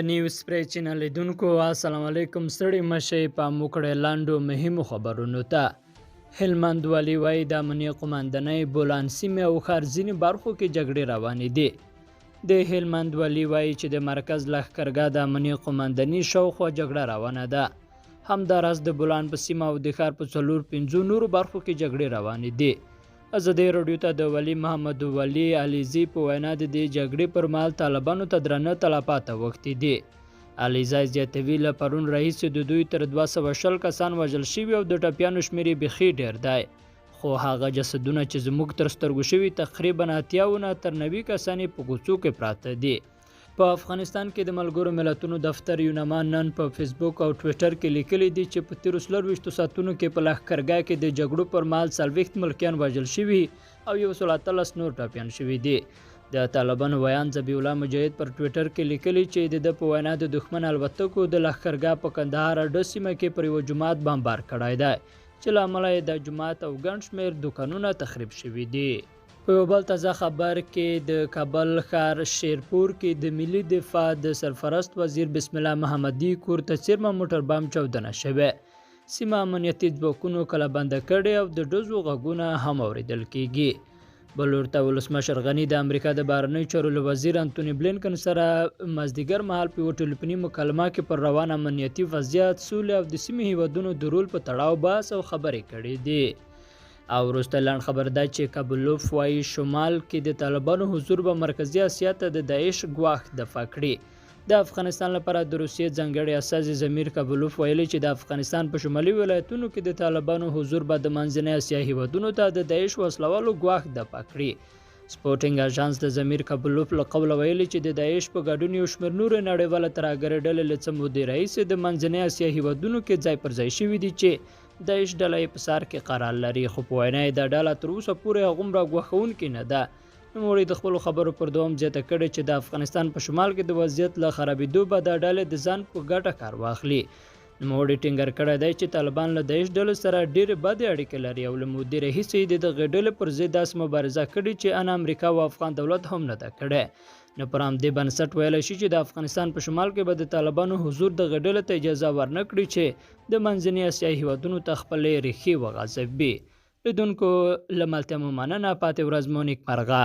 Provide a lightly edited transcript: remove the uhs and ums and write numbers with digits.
د نیوز پری چینل لیدونکو السلام علیکم. ستړي مشئ په موکړه لاندو مهمو خبرونو ته. هلمند والی وایي د امنیه قوماندانۍ بولان سیمې او ښار ځینې برخو کې جګړې روانې دي. د هلمند والی وایي چې د مرکز لښکرګاه د امنیه قوماندانۍ شاوخوا جګړه روانه ده. همداراز د بولان په سیمه او د ښار په 4-5 نورو برخو کې جګړې روانې دي. ازادي راډیو ته د ولی محمد ولی علیزی په وینا د دې جګړې پر مهال طالبانو ته درنه تلفات اوښتي دي. علیزی زیاتوي له پرون راهیسې د دوی تر 220 کسان وژل شوي او د ټپیانو شمېر یې بیخي ډېر دی. خو هغه جسدونه چې زموږ تر سترګو شوي تقریبا 80 تر 90 کسان په کوڅو کې پراته دي. په افغانستان کې د ملګرو ملتونو دفتر یونما نن په فیسبوک او ټویټر کې لیکلي دي چې په تیرو 24 ساعتونو کې په لښکرګاه کې د جګړو پر مهال 40 ملکیان وژل شوي او 113 نور ټپیان شوي دي. د طالبانو ویان ذبیح الله مجاهد پر ټویټر کې لیکلي چې د په وینا د دښمن الوتکو د لښکرګاه په کندهار اډه سیمه کې پر یوه جومات بمبار کړی دی چې له امله یې د جومات او ګڼ شمېر دوکانونه تخریب شوي دي. په یو بل تازه خبر کې د کابل ښار شیرپور کې د ملي دفاع د سرپرست وزیر بسم الله محمدي کور ته څیرمه موټر بم چاودنه شوې. سیمه امنیتي ځواکونو کله بنده کړې او د ډزو غږونه هم اورېدل کیږي. بل ورته ولسمشر غني د امریکا د بهرنیو چارو له وزیر انتوني بلینکن سره مازدیګر مهال په یوه ټلیفوني مکالمه کې پر روان امنیتي وضعیت، سولې او د سیمې هیوادونو د رول په تړاو بحث او خبرې کړې دي. او وروسته لاند خبر ده چې کابلوف وایي شمال کې د طالبانو حضور به مرکزی اسیا ته د داعش ګواښ دفع کړي. د افغانستان لپاره د روسیې ځانګړي استازي ضمیر کابلوف ویلي چې د افغانستان په شمالي ولایتونو کې د طالبانو حضور به د منځنۍ اسیا هیوادونو ته د داعش وسلوالو ګواښ دفع کړي. سپورټینګ اژانس د ضمیر کابلوف له قوله ویلي چې د داعش په ګډون یو شمېر نورې نړیواله ترهګرۍ ډلې له څه مودې راهیسې د منځنۍ اسیا هیوادونو کې ځای پر ځای شوي دي چې داعش ډله یې په سر کې قرار لري. خو په وینا یې دا ډله تر اوسه پورې هغومره ګواښونکې نه ده. نوموړي د خپلو خبرو پر دوام زیاته کړې چې د افغانستان په شمال کې د وضعیت له خرابېدو به دا ډلې د ځان په ګټه کار واخلي. نوموړي ټینګار کړی دی چې طالبان له داعش ډلو سره ډېرې بدې اړیکې لري او له مودې راهیسې یې د دغې ډلې پر ضد داسې مبارزه کړې چې ان امریکا او افغان دولت هم نه ده کړې. نو پر همدې بنسټ ویلی شي چې د افغانستان په شمال کې به د طالبانو حضور دغې ډلې ته اجازه ورنه کړي چې د منځنۍ اسیا هیوادونو ته خپلې ریښې وغځوي. لیدونکو له ملتیا مو مننه. پاتې ورځ مو نیکمرغه.